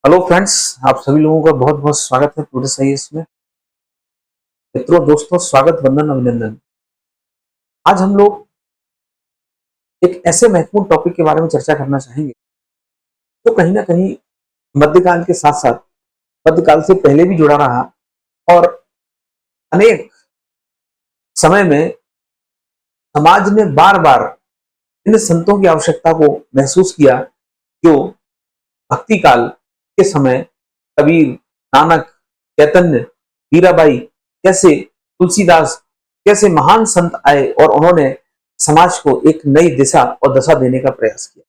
Hello friends, आप सभी लोगों का बहुत बहुत स्वागत है पूरे साइंस में। मित्रों, दोस्तों, स्वागत, वंदन, अभिनंदन। आज हम लोग एक ऐसे महत्वपूर्ण टॉपिक के बारे में चर्चा करना चाहेंगे जो कहीं ना कहीं मध्यकाल के साथ साथ मध्यकाल से पहले भी जुड़ा रहा और अनेक समय में समाज ने बार बार इन संतों की आवश्यकता को महसूस किया जो भक्ति काल के समय कबीर, नानक, चैतन्य, मीराबाई कैसे, तुलसीदास कैसे महान संत आए और उन्होंने समाज को एक नई दिशा और दशा देने का प्रयास किया।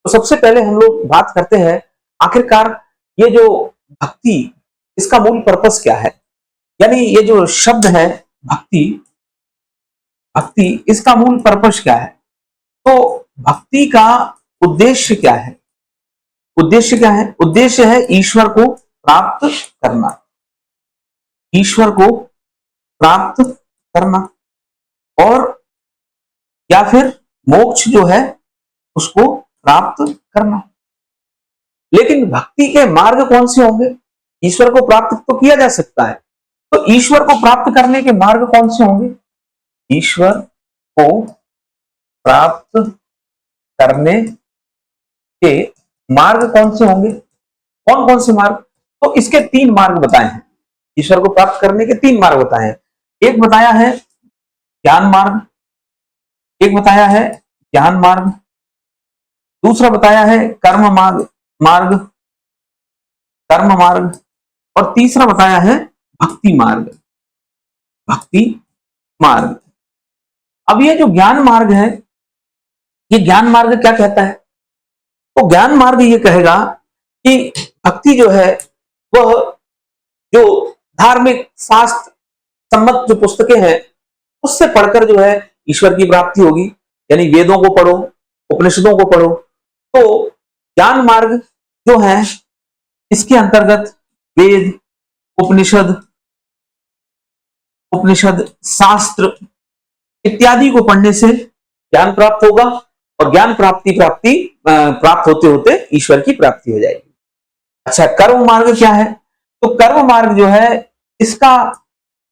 तो सबसे पहले हम लोग बात करते हैं आखिरकार ये जो भक्ति, इसका मूल पर्पस क्या है। यानी ये जो शब्द है भक्ति, भक्ति इसका मूल पर्पस क्या है। तो भक्ति का उद्देश्य क्या है? उद्देश्य क्या है? उद्देश्य है ईश्वर को प्राप्त करना, ईश्वर को प्राप्त करना और या फिर मोक्ष जो है उसको प्राप्त करना। लेकिन भक्ति के मार्ग कौन से होंगे? ईश्वर को प्राप्त तो किया जा सकता है, तो ईश्वर को प्राप्त करने के मार्ग कौन से होंगे? ईश्वर को प्राप्त करने के मार्ग कौन से होंगे? कौन कौन से मार्ग? तो इसके 3 मार्ग बताए हैं। ईश्वर को प्राप्त करने के 3 मार्ग बताए हैं। एक बताया है ज्ञान मार्ग, एक बताया है ज्ञान मार्ग, दूसरा बताया है कर्म मार्ग, कर्म मार्ग, और तीसरा बताया है भक्ति मार्ग, भक्ति मार्ग। अब ये जो ज्ञान मार्ग है, ये ज्ञान मार्ग क्या कहता है? तो ज्ञान मार्ग ये कहेगा कि भक्ति जो है वह जो धार्मिक शास्त्र सम्मत जो पुस्तकें हैं उससे पढ़कर जो है ईश्वर की प्राप्ति होगी। यानी वेदों को पढ़ो, उपनिषदों को पढ़ो। तो ज्ञान मार्ग जो है इसके अंतर्गत वेद, उपनिषद, शास्त्र इत्यादि को पढ़ने से ज्ञान प्राप्त होगा और ज्ञान प्राप्त होते होते ईश्वर की प्राप्ति हो जाएगी। अच्छा, कर्म मार्ग क्या है? तो कर्म मार्ग जो है इसका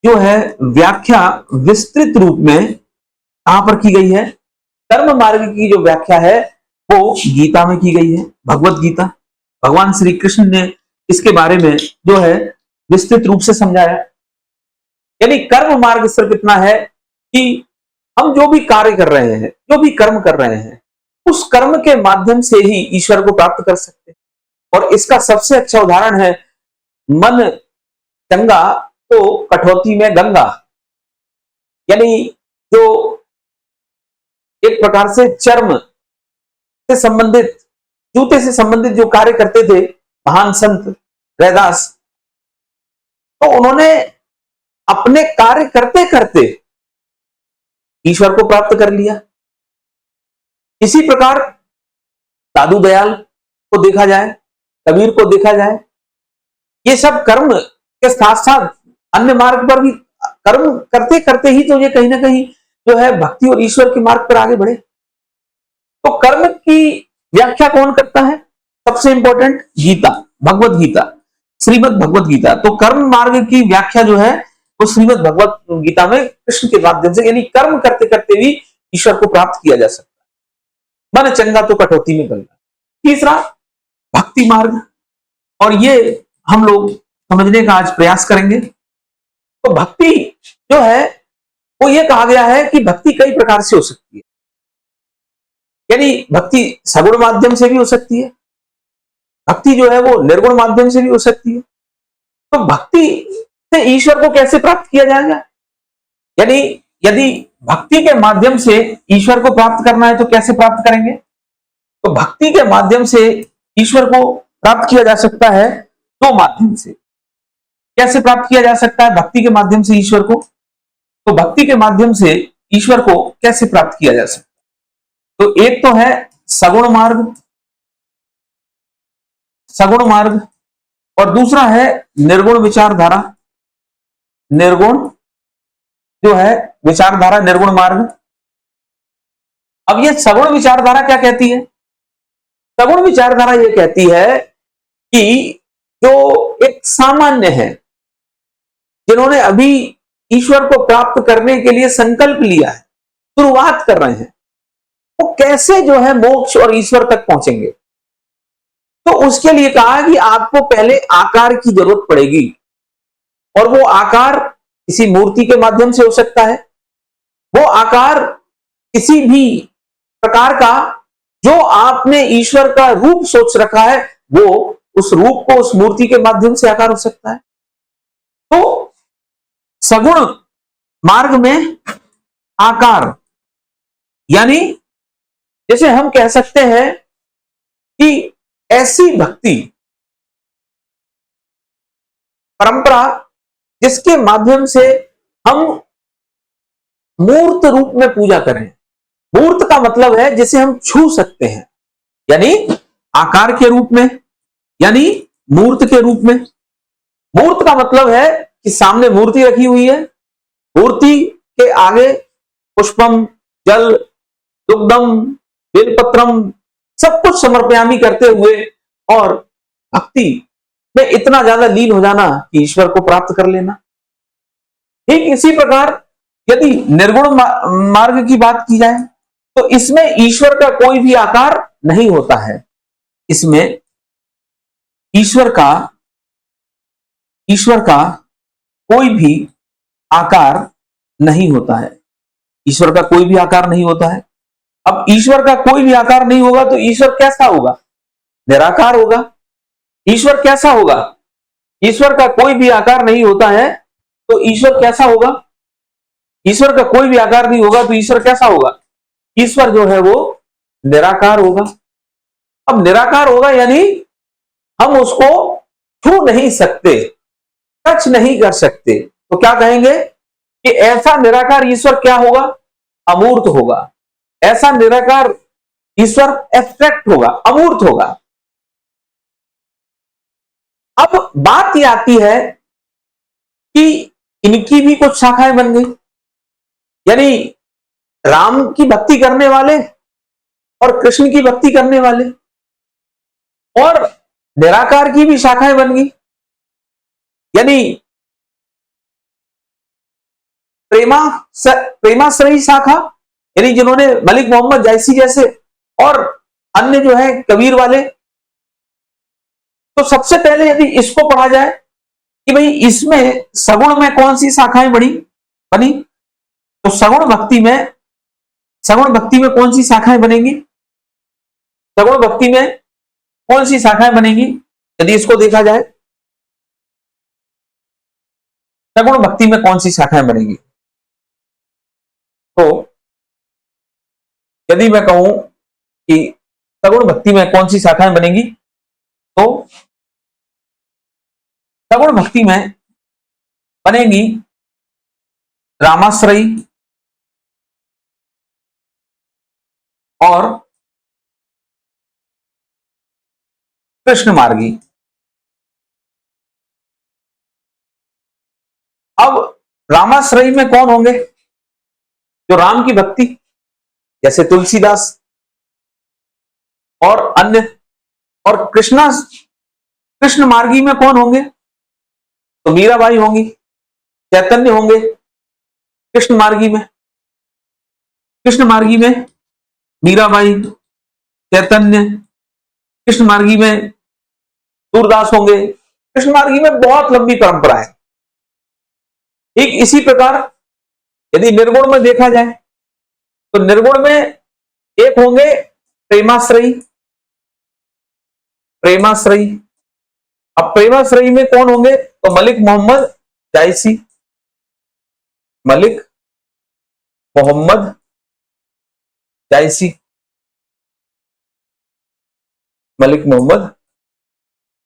जो है व्याख्या विस्तृत रूप में कहां पर की गई है? कर्म मार्ग की जो व्याख्या है वो गीता में की गई है, भगवत गीता। भगवान श्री कृष्ण ने इसके बारे में जो है विस्तृत रूप से समझाया। यानी कर्म मार्ग सिर्फ इतना है कि हम जो भी कार्य कर रहे हैं, जो भी कर्म कर रहे हैं, उस कर्म के माध्यम से ही ईश्वर को प्राप्त कर सकते हैं। और इसका सबसे अच्छा उदाहरण है मन चंगा तो कठौती में गंगा। यानी जो एक प्रकार से चर्म से संबंधित, जूते से संबंधित जो कार्य करते थे महान संत रैदास, तो उन्होंने अपने कार्य करते करते ईश्वर को प्राप्त कर लिया। इसी प्रकार साधु दयाल को देखा जाए, कबीर को देखा जाए, ये सब कर्म के साथ साथ अन्य मार्ग पर भी कर्म करते करते ही तो ये कहीं ना कहीं जो है भक्ति और ईश्वर के मार्ग पर आगे बढ़े। तो कर्म की व्याख्या कौन करता है? सबसे इंपॉर्टेंट गीता, भगवत गीता, श्रीमद् भगवत गीता। तो कर्म मार्ग की व्याख्या जो है वो श्रीमद् भगवत गीता में कृष्ण के माध्यम से, यानी कर्म करते करते भी ईश्वर को प्राप्त किया जा सकता है। मन चंगा तो कठौती में गंगा। तीसरा भक्ति मार्ग, और ये हम लोग समझने का आज प्रयास करेंगे। तो भक्ति जो है वो ये कहा गया है कि भक्ति कई प्रकार से हो सकती है। यानी भक्ति सगुण माध्यम से भी हो सकती है, भक्ति जो है वो निर्गुण माध्यम से भी हो सकती है। तो भक्ति से ईश्वर को कैसे प्राप्त किया जाएगा? यानी यदि भक्ति के माध्यम से ईश्वर को प्राप्त करना है तो कैसे प्राप्त करेंगे? तो भक्ति के माध्यम से ईश्वर को प्राप्त किया जा सकता है 2 माध्यम से। कैसे प्राप्त किया जा सकता है भक्ति के माध्यम से ईश्वर को? तो भक्ति के माध्यम से ईश्वर को कैसे प्राप्त किया जा सकता है? तो एक तो है सगुण मार्ग, सगुण मार्ग, और दूसरा है निर्गुण विचारधारा, निर्गुण जो है विचारधारा, निर्गुण मार्ग। अब ये सगुण विचारधारा क्या कहती है? सगुण विचारधारा ये कहती है कि जो एक सामान्य है, जिन्होंने अभी ईश्वर को प्राप्त करने के लिए संकल्प लिया है, शुरुआत कर रहे हैं, वो कैसे जो है मोक्ष और ईश्वर तक पहुंचेंगे। तो उसके लिए कहा कि आपको पहले आकार की जरूरत पड़ेगी, और वो आकार किसी मूर्ति के माध्यम से हो सकता है, वो आकार किसी भी प्रकार का जो आपने ईश्वर का रूप सोच रखा है, वो उस रूप को उस मूर्ति के माध्यम से आकार हो सकता है। तो सगुण मार्ग में आकार, यानी जैसे हम कह सकते हैं कि ऐसी भक्ति परंपरा जिसके माध्यम से हम मूर्त रूप में पूजा करें। मूर्त का मतलब है जिसे हम छू सकते हैं, यानी आकार के रूप में, यानी मूर्त के रूप में। मूर्त का मतलब है कि सामने मूर्ति रखी हुई है, मूर्ति के आगे पुष्पम, जल, दुग्धम, बेलपत्रम सब कुछ समर्पयामी करते हुए और भक्ति में इतना ज्यादा लीन हो जाना कि ईश्वर को प्राप्त कर लेना। ठीक इसी प्रकार यदि निर्गुण मार्ग की बात की जाए तो इसमें ईश्वर का कोई भी आकार नहीं होता है। इसमें ईश्वर का कोई भी आकार नहीं होता है। ईश्वर का कोई भी आकार नहीं होता है। अब ईश्वर का कोई भी आकार नहीं होगा तो ईश्वर कैसा होगा? निराकार होगा। ईश्वर कैसा होगा? ईश्वर का कोई भी आकार नहीं होता है तो ईश्वर कैसा होगा? ईश्वर का कोई भी आकार नहीं होगा तो ईश्वर कैसा होगा? ईश्वर जो है वो निराकार होगा। अब निराकार होगा यानी हम उसको छू नहीं सकते, टच नहीं कर सकते, तो क्या कहेंगे कि ऐसा निराकार ईश्वर क्या होगा? अमूर्त होगा। ऐसा निराकार ईश्वर एब्स्ट्रैक्ट होगा, अमूर्त होगा। अब बात यह आती है कि इनकी भी कुछ शाखाएं बन गई, यानी राम की भक्ति करने वाले और कृष्ण की भक्ति करने वाले, और निराकार की भी शाखाएं बन गई, यानी प्रेमाश्रयी शाखा, यानी जिन्होंने मलिक मोहम्मद जायसी जैसे, और अन्य जो है कबीर वाले। तो सबसे पहले यदि इसको पढ़ा जाए कि भाई इसमें सगुण में कौन सी शाखाएं बनी, तो सगुण भक्ति में कौन सी शाखाएं बनेंगी? सगुण भक्ति में कौन सी शाखाएं बनेंगी यदि इसको देखा जाए? सगुण भक्ति में कौन सी शाखाएं बनेंगी? तो यदि मैं कहूं कि सगुण भक्ति में कौन सी शाखाएं बनेंगी, तो सगुण भक्ति में बनेगी रामाश्रयी और कृष्ण मार्गी। अब रामाश्रयी में कौन होंगे? जो राम की भक्ति, जैसे तुलसीदास और अन्य। और कृष्ण मार्गी में कौन होंगे? तो मीराबाई होंगी, चैतन्य होंगे कृष्ण मार्गी में। कृष्ण मार्गी में मीराबाई, चैतन्य। कृष्ण मार्गी में सूरदास होंगे। कृष्ण मार्गी में बहुत लंबी परंपरा है। ठीक इसी प्रकार यदि निर्गुण में देखा जाए तो निर्गुण में एक होंगे प्रेमाश्रयी। अब प्रेमाश्रयी में कौन होंगे? तो मलिक मोहम्मद जायसी। मलिक मोहम्मद जायसी, मलिक मोहम्मद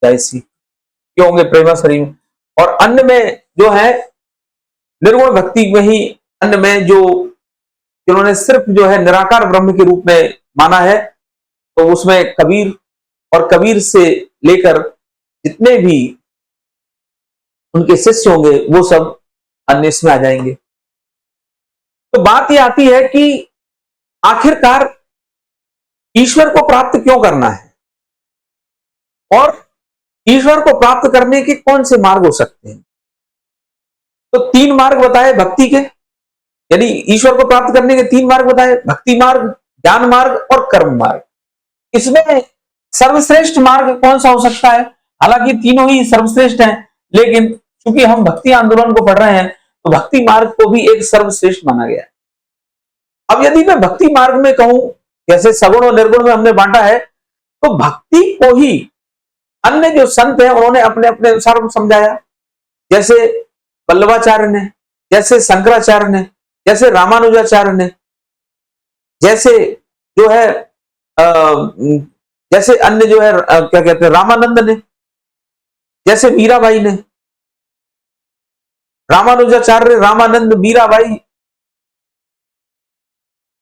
जायसी ये होंगे प्रेमाश्रयी में। और अन्य में जो है निर्गुण भक्ति में ही, अन्य में जो जिन्होंने सिर्फ जो है निराकार ब्रह्म के रूप में माना है, तो उसमें कबीर और कबीर से लेकर जितने भी उनके शिष्य होंगे वो सब अन्य इसमें आ जाएंगे। तो बात यह आती है कि आखिरकार ईश्वर को प्राप्त क्यों करना है और ईश्वर को प्राप्त करने के कौन से मार्ग हो सकते हैं? तो 3 मार्ग बताए भक्ति के, यानी ईश्वर को प्राप्त करने के 3 मार्ग बताए, भक्ति मार्ग, ज्ञान मार्ग और कर्म मार्ग। इसमें सर्वश्रेष्ठ मार्ग कौन सा हो सकता है? हालांकि तीनों ही सर्वश्रेष्ठ हैं, लेकिन क्योंकि हम भक्ति आंदोलन को पढ़ रहे हैं तो भक्ति मार्ग को भी एक सर्वश्रेष्ठ माना गया है। अब यदि मैं भक्ति मार्ग में कहूं, जैसे सगुण और निर्गुण में हमने बांटा है, तो भक्ति को ही अन्य जो संत हैं उन्होंने अपने अपने अनुसार समझाया। जैसे वल्लभाचार्य ने, जैसे शंकराचार्य ने, जैसे रामानुजाचार्य ने, जैसे जो है जैसे अन्य जो है क्या कहते हैं रामानंद ने, जैसे मीराबाई ने, रामानुजाचार्य, रामानंद, मीराबाई,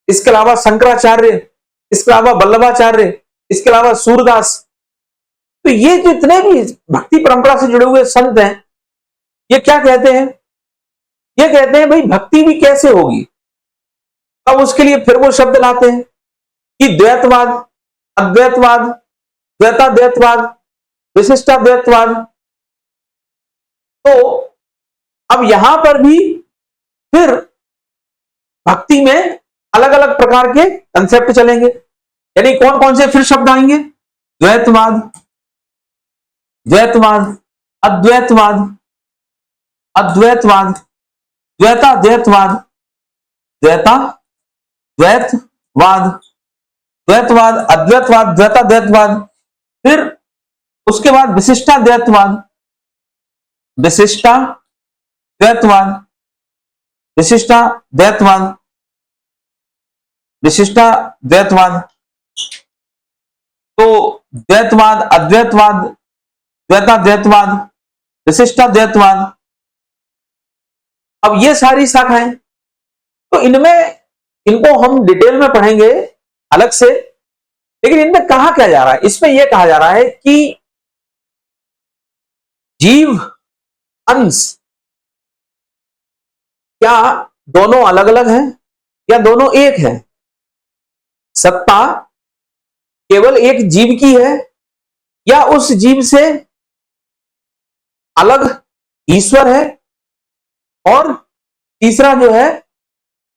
इसके अलावा शंकराचार्य, इसके अलावा वल्लभाचार्य, इसके अलावा सूरदास। तो ये जितने भी भक्ति परंपरा से जुड़े हुए संत हैं, ये क्या कहते हैं? ये कहते हैं भाई भक्ति भी कैसे होगी। अब उसके लिए फिर वो शब्द लाते हैं कि द्वैतवाद, अद्वैतवाद, द्वैताद्वैतवाद, विशिष्टाद्वैतवाद। तो अब यहां पर भी फिर भक्ति में अलग अलग प्रकार के कंसेप्ट चलेंगे, यानी कौन कौन से फिर शब्द आएंगे? द्वैतवाद, द्वैतवाद, अद्वैतवाद, अद्वैतवाद, द्वैताद्वैतवाद, द्वैताद्वैतवाद, द्वैतवाद, अद्वैतवाद, द्वैताद्वैतवाद, फिर उसके बाद विशिष्टाद्वैतवाद, विशिष्टाद्वैतवाद, विशिष्टाद्वैतवाद, विशिष्टाद्वैतवाद। तो द्वैतवाद, अद्वैतवाद, द्वैताद्वैतवाद, विशिष्टाद्वैतवाद। अब ये सारी शाखाएं, तो इनमें इनको हम डिटेल में पढ़ेंगे अलग से, लेकिन इनमें कहा क्या जा रहा है? इसमें यह कहा जा रहा है कि जीव, अंश, क्या दोनों अलग अलग हैं या दोनों एक हैं? सत्ता केवल एक जीव की है या उस जीव से अलग ईश्वर है? और तीसरा जो है,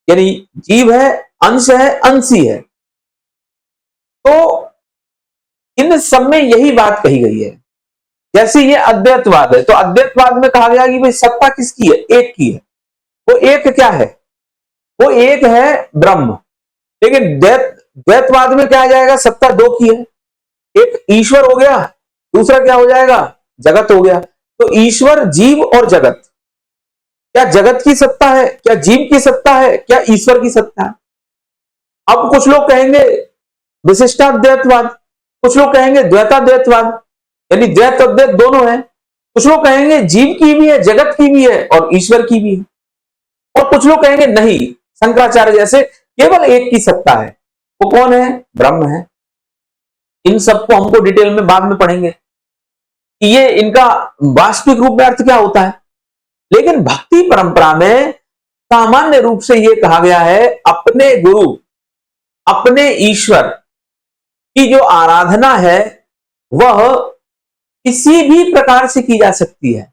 यानी जीव है, अंश है, अंशी है। तो इन सब में यही बात कही गई है। जैसे ये अद्वैतवाद है, तो अद्वैतवाद में कहा गया कि भाई सत्ता किसकी है? एक की है। वो एक क्या है? वो एक है ब्रह्म। लेकिन द्वैतवाद में क्या आ जाएगा? सत्ता दो की है, एक ईश्वर हो गया, दूसरा क्या हो जाएगा? जगत हो गया। तो ईश्वर, जीव और जगत, क्या जगत की सत्ता है, क्या जीव की सत्ता है, क्या ईश्वर की सत्ता है? अब कुछ लोग कहेंगे विशिष्टाद्वैतवाद, कुछ लोग कहेंगे द्वैताद्वैतवाद, यानी द्वैत अद्वैत दोनों है। कुछ लोग कहेंगे जीव की भी है, जगत की भी है और ईश्वर की भी है। और कुछ लोग कहेंगे नहीं, शंकराचार्य जैसे केवल एक की सत्ता है। वो कौन है? ब्रह्म है। इन सबको हमको डिटेल में बाद में पढ़ेंगे कि ये इनका वास्तविक रूप में अर्थ क्या होता है। लेकिन भक्ति परंपरा में सामान्य रूप से यह कहा गया है, अपने गुरु, अपने ईश्वर की जो आराधना है वह किसी भी प्रकार से की जा सकती है।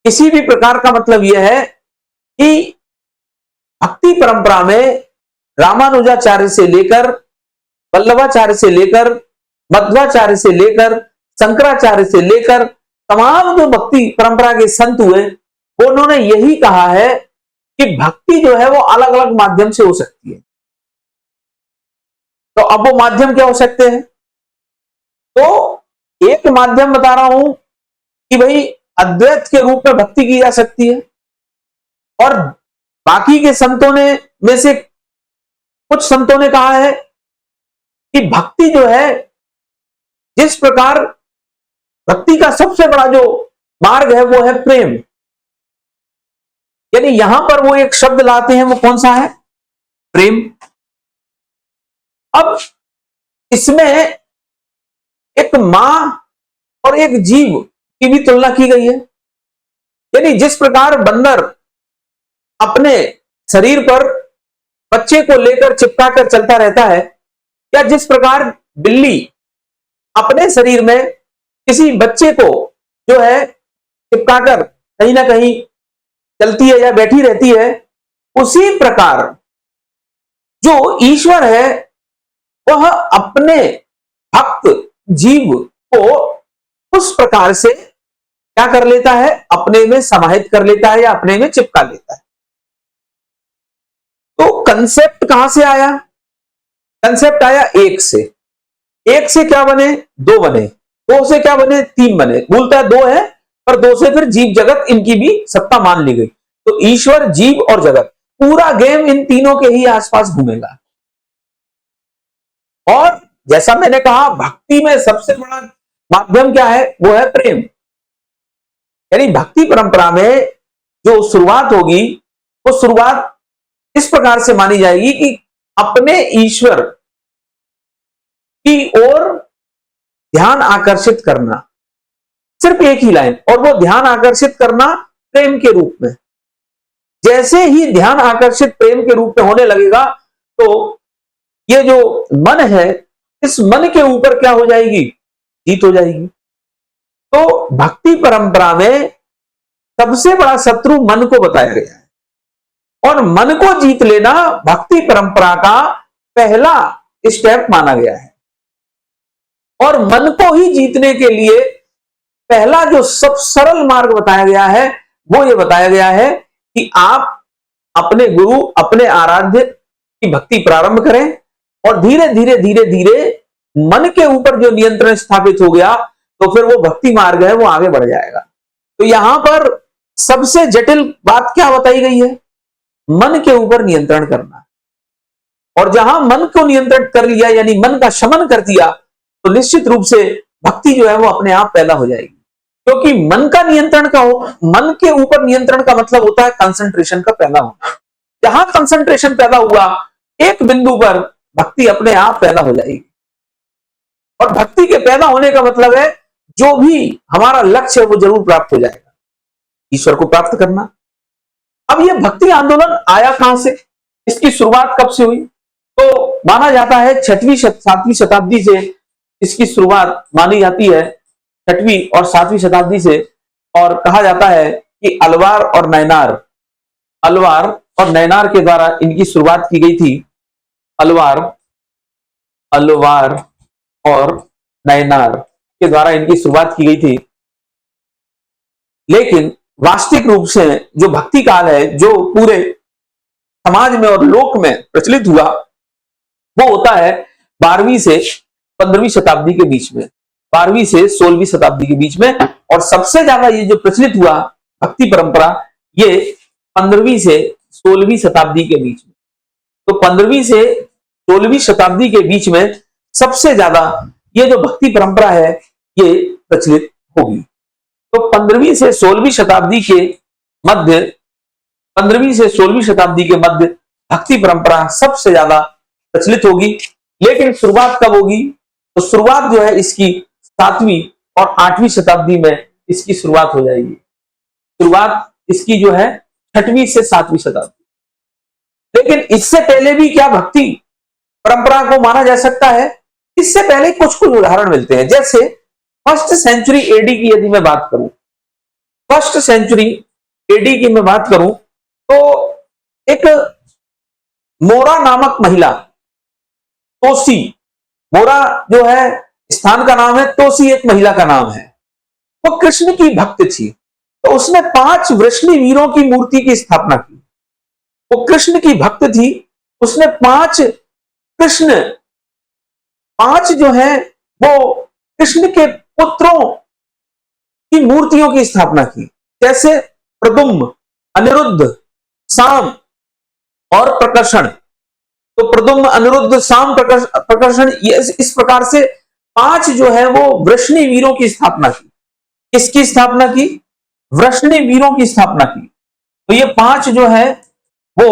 किसी भी प्रकार का मतलब यह है कि भक्ति परंपरा में रामानुजाचार्य से लेकर, वल्लभाचार्य से लेकर, मध्वाचार्य से लेकर, शंकराचार्य से लेकर तमाम जो भक्ति परंपरा के संत हुए, उन्होंने यही कहा है कि भक्ति जो है वो अलग अलग माध्यम से हो सकती है। तो अब वो माध्यम क्या हो सकते हैं? तो एक माध्यम बता रहा हूं कि भाई अद्वैत के रूप में भक्ति की जा सकती है, और बाकी के संतों ने में से कुछ संतों ने कहा है कि भक्ति जो है, जिस प्रकार भक्ति का सबसे बड़ा जो मार्ग है वो है प्रेम। यानी यहां पर वो एक शब्द लाते हैं, वो कौन सा है? प्रेम। अब इसमें एक मां और एक जीव की भी तुलना की गई है। यानी जिस प्रकार बंदर अपने शरीर पर बच्चे को लेकर चिपका कर चलता रहता है, या जिस प्रकार बिल्ली अपने शरीर में किसी बच्चे को जो है चिपकाकर कहीं ना कहीं चलती है या बैठी रहती है, उसी प्रकार जो ईश्वर है वह अपने भक्त जीव को उस प्रकार से क्या कर लेता है, अपने में समाहित कर लेता है या अपने में चिपका लेता है। तो कंसेप्ट कहां से आया? कंसेप्ट आया एक से। एक से क्या बने? दो बने। दो से क्या बने? तीन बने। मूलतः दो है, पर दो से फिर जीव जगत इनकी भी सत्ता मान ली गई। तो ईश्वर, जीव और जगत, पूरा गेम इन तीनों के ही आसपास घूमेगा। और जैसा मैंने कहा, भक्ति में सबसे बड़ा माध्यम क्या है? वो है प्रेम। यानी भक्ति परंपरा में जो शुरुआत होगी, वो शुरुआत इस प्रकार से मानी जाएगी कि अपने ईश्वर की ओर ध्यान आकर्षित करना, सिर्फ एक ही लाइन, और वो ध्यान आकर्षित करना प्रेम के रूप में। जैसे ही ध्यान आकर्षित प्रेम के रूप में होने लगेगा, तो ये जो मन है, इस मन के ऊपर क्या हो जाएगी? जीत हो जाएगी। तो भक्ति परंपरा में सबसे बड़ा शत्रु मन को बताया गया है, और मन को जीत लेना भक्ति परंपरा का पहला स्टेप माना गया है। और मन को ही जीतने के लिए पहला जो सब सरल मार्ग बताया गया है, वो ये बताया गया है कि आप अपने गुरु, अपने आराध्य की भक्ति प्रारंभ करें, और धीरे धीरे धीरे धीरे मन के ऊपर जो नियंत्रण स्थापित हो गया, तो फिर वो भक्ति मार्ग है, वो आगे बढ़ जाएगा। तो यहां पर सबसे जटिल बात क्या बताई गई है? मन के ऊपर नियंत्रण करना। और जहां मन को नियंत्रण कर लिया, यानी मन का शमन कर दिया, तो निश्चित रूप से भक्ति जो है वो अपने आप पैदा हो जाएगी। क्योंकि मन का नियंत्रण का हो, मन के ऊपर नियंत्रण का मतलब होता है कंसंट्रेशन का पैदा होना। जहां कंसंट्रेशन पैदा हुआ एक बिंदु पर, भक्ति अपने आप पैदा हो जाएगी। और भक्ति के पैदा होने का मतलब है जो भी हमारा लक्ष्य है वो जरूर प्राप्त हो जाएगा, ईश्वर को प्राप्त करना। अब ये भक्ति आंदोलन आया कहां से? इसकी शुरुआत कब से हुई? तो माना जाता है 6वीं 7वीं शताब्दी से इसकी शुरुआत मानी जाती है, 6वीं और 7वीं शताब्दी से। और कहा जाता है कि अलवार और नैनार के द्वारा इनकी शुरुआत की गई थी। अलवार और नैनार के द्वारा इनकी शुरुआत की गई थी। लेकिन वास्तविक रूप से जो भक्ति काल है, जो पूरे समाज में और लोक में प्रचलित हुआ, वो होता है 12वीं से 15वीं शताब्दी के बीच में, 12वीं से 16वीं शताब्दी के बीच में। और सबसे ज्यादा ये जो प्रचलित हुआ भक्ति परंपरा, ये 15वीं से 16वीं शताब्दी के बीच में। तो 15वीं से 16वीं शताब्दी के बीच में सबसे ज्यादा ये जो भक्ति परंपरा है ये प्रचलित होगी। तो 15वीं से 16वीं शताब्दी के मध्य 15वीं से 16वीं शताब्दी के मध्य भक्ति परंपरा सबसे ज्यादा प्रचलित होगी। लेकिन शुरुआत कब होगी? तो शुरुआत जो है इसकी 7वीं और 8वीं शताब्दी में इसकी शुरुआत हो जाएगी। शुरुआत इसकी जो है 6वीं से 7वीं शताब्दी। लेकिन इससे पहले भी क्या भक्ति परंपरा को माना जा सकता है? इससे पहले कुछ उदाहरण मिलते हैं। जैसे 1st सेंचुरी एडी की यदि मैं बात करूं, 1st सेंचुरी एडी की मैं बात करूं, तो एक मोरा नामक महिला, तोसी, मोरा जो है स्थान का नाम है, तोसी एक महिला का नाम है, वो कृष्ण की भक्त थी। तो उसने 5 वृष्णि वीरों की मूर्ति की स्थापना की। वो कृष्ण की भक्त थी, उसने 5 जो है वो कृष्ण के पुत्रों की मूर्तियों की स्थापना की। जैसे प्रद्युम्न, अनिरुद्ध, साम और प्रकर्षण। तो प्रद्युम्न, अनिरुद्ध, साम, प्रकर्षण, इस प्रकार से 5 जो है वो वृष्णि वीरों की स्थापना की। किसकी स्थापना की? वृष्णि वीरों की स्थापना की। तो ये 5 जो है वो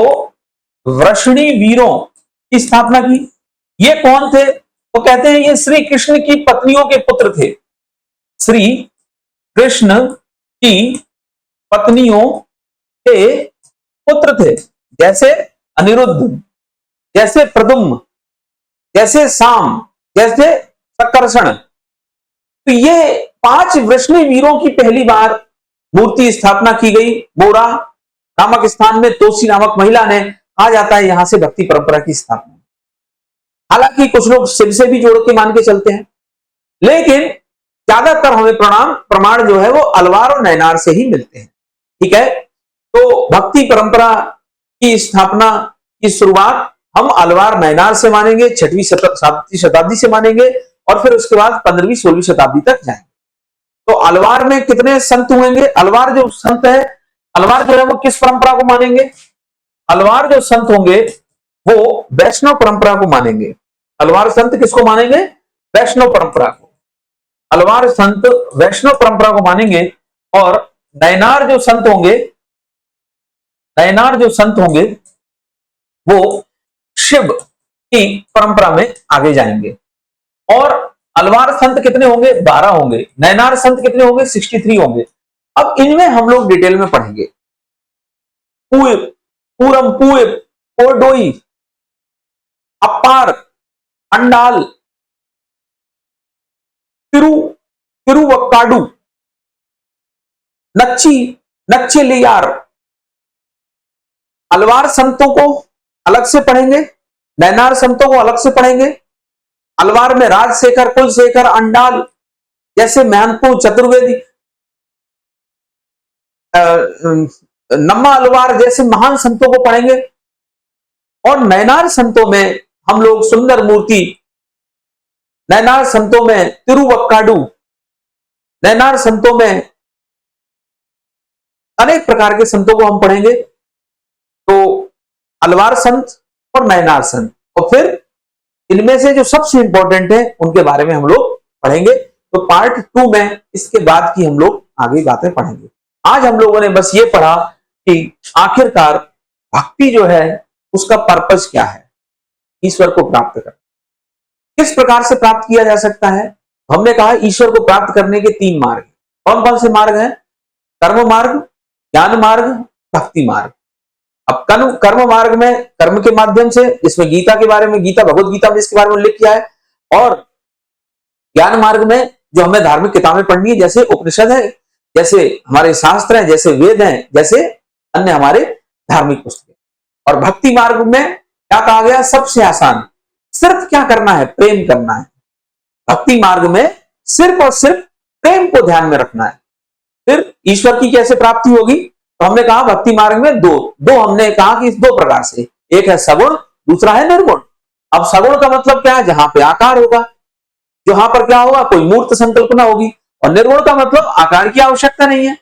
वृष्णि वीरों की स्थापना की। ये कौन थे? वो कहते हैं ये श्री कृष्ण की पत्नियों के पुत्र थे। श्री कृष्ण की पत्नियों के पुत्र थे। जैसे अनिरुद्ध, जैसे प्रद्युम्न, जैसे साम, जैसे प्रकर्षण। तो ये 5 वैष्णव वीरों की पहली बार मूर्ति स्थापना की गई मोरा नामक स्थान में। तोसी नामक महिला ने, कहा जाता है यहां से भक्ति परंपरा की स्थापना। हालांकि कुछ लोग शिव से भी जोड़ के मान के चलते हैं, लेकिन ज्यादातर हमें प्रमाण जो है वो अलवार और नैनार से ही मिलते हैं। ठीक है, तो भक्ति परंपरा की स्थापना की शुरुआत हम अलवार नैनार से मानेंगे, 6वीं शताब्दी से मानेंगे, और फिर उसके बाद 15वीं 16वीं शताब्दी तक जाएंगे। तो अलवार में कितने संत होंगे? अलवार जो संत है, अलवार जो है वो किस परंपरा को मानेंगे? अलवार जो संत होंगे वो वैष्णव परंपरा को मानेंगे। अलवार संत किसको मानेंगे? वैष्णव परंपरा को। अलवार संत वैष्णव परंपरा को मानेंगे। और नैनार जो संत होंगे, नैनार जो संत होंगे वो शिव की परंपरा में आगे जाएंगे। और अलवार संत कितने होंगे? 12 होंगे। नैनार संत कितने होंगे? 63 होंगे। अब इनमें हम लोग डिटेल में पढ़ेंगे। पूरम, पुएब, कोरडोई, अपार, अंडाल, तिरुवक्काडू, नच्ची, नच्चेलियार। अलवार संतों को अलग से पढ़ेंगे, नैनार संतों को अलग से पढ़ेंगे। अलवार में राजशेखर, कुलशेखर, अंडाल जैसे महंतों, चतुर्वेदी, नम्मा अलवार जैसे महान संतों को पढ़ेंगे। और नैनार संतों में हम लोग सुंदर मूर्ति, नैनार संतों में तिरुवक्काडू, नैनार संतों में अनेक प्रकार के संतों को हम पढ़ेंगे। तो अलवार संत और नैनार संत, और फिर इनमें से जो सबसे इंपॉर्टेंट है उनके बारे में हम लोग पढ़ेंगे। तो पार्ट 2 में इसके बाद की हम लोग आगे बातें पढ़ेंगे। आज हम लोगों ने बस ये पढ़ा कि आखिरकार भक्ति जो है उसका पर्पस क्या है, ईश्वर को प्राप्त करना किस प्रकार से प्राप्त किया जा सकता है। हमने कहा ईश्वर को प्राप्त करने के 3 मार्ग। कौन कौन से मार्ग हैं? कर्म मार्ग, ज्ञान मार्ग, भक्ति मार्ग। अब कर्म मार्ग में कर्म के माध्यम से, इसमें गीता के बारे में, गीता भगवत गीता में इसके बारे में उल्लेख किया है। और ज्ञान मार्ग में जो हमें धार्मिक किताबें पढ़नी है, जैसे उपनिषद है, जैसे हमारे शास्त्र हैं, जैसे वेद हैं, जैसे अन्य हमारे धार्मिक पुस्तकें। और भक्ति मार्ग में क्या कहा गया? सबसे आसान, सिर्फ क्या करना है? प्रेम करना है। भक्ति मार्ग में सिर्फ और सिर्फ प्रेम को ध्यान में रखना है। फिर ईश्वर की कैसे प्राप्ति होगी? तो हमने कहा भक्ति मार्ग में दो हमने कहा कि 2 प्रकार से, एक है सगुण, दूसरा है निर्गुण। अब सगुण का मतलब क्या है? जहां पे आकार होगा, जहां पर क्या होगा? कोई मूर्त संकल्पना होगी। और निर्गुण का मतलब आकार की आवश्यकता नहीं है,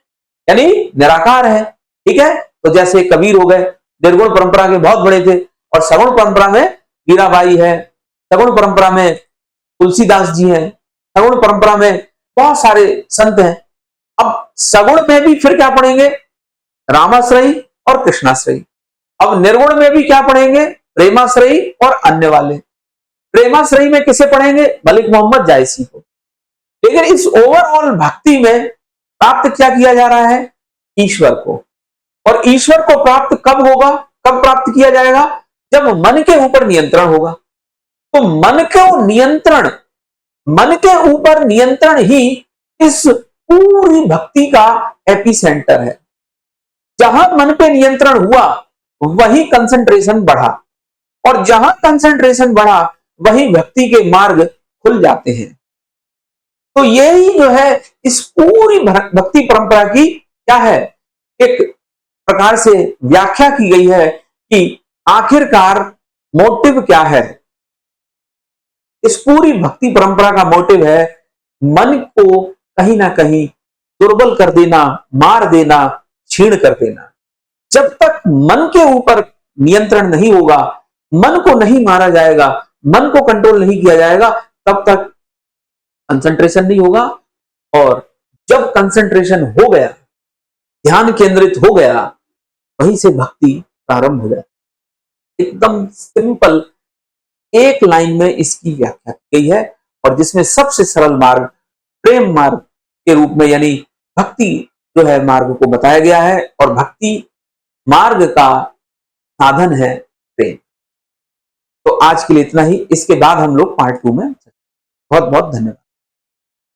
यानी निराकार है। ठीक है, तो जैसे कबीर हो गए, निर्गुण परंपरा के बहुत बड़े थे। और सगुण परंपरा में मीराबाई है, सगुण परंपरा में तुलसीदास जी हैं, सगुण परंपरा में बहुत सारे संत हैं। अब सगुण में भी फिर क्या पढ़ेंगे? रामाश्रयी और कृष्णाश्रयी। अब निर्गुण में भी क्या पढ़ेंगे? प्रेमाश्रयी और अन्य वाले। प्रेमाश्रयी में किसे पढ़ेंगे? मलिक मोहम्मद जायसी को। लेकिन इस ओवरऑल भक्ति में प्राप्त क्या किया जा रहा है? ईश्वर को। और ईश्वर को प्राप्त कब होगा? कब प्राप्त किया जाएगा? जब मन के ऊपर नियंत्रण होगा। तो मन के ऊपर नियंत्रण ही इस पूरी भक्ति का एपी सेंटर है। जहां मन पे नियंत्रण हुआ वही कंसंट्रेशन बढ़ा, और जहां कंसंट्रेशन बढ़ा वही भक्ति के मार्ग खुल जाते हैं। तो यही जो है इस पूरी भक्ति परंपरा की क्या है, एक प्रकार से व्याख्या की गई है कि आखिरकार मोटिव क्या है। इस पूरी भक्ति परंपरा का मोटिव है मन को कहीं ना कहीं दुर्बल कर देना, मार देना, छीण कर देना। जब तक मन के ऊपर नियंत्रण नहीं होगा, मन को नहीं मारा जाएगा, मन को कंट्रोल नहीं किया जाएगा, तब तक कंसंट्रेशन नहीं होगा। और जब कंसंट्रेशन हो गया, ध्यान केंद्रित हो गया, वहीं से भक्ति प्रारंभ हो जाए। एकदम सिंपल एक लाइन में इसकी व्याख्या की गई है, और जिसमें सबसे सरल मार्ग प्रेम मार्ग के रूप में, यानी भक्ति जो है मार्ग को बताया गया है। और भक्ति मार्ग का साधन है प्रेम। तो आज के लिए इतना ही। इसके बाद हम लोग पार्ट 2 में। बहुत बहुत धन्यवाद।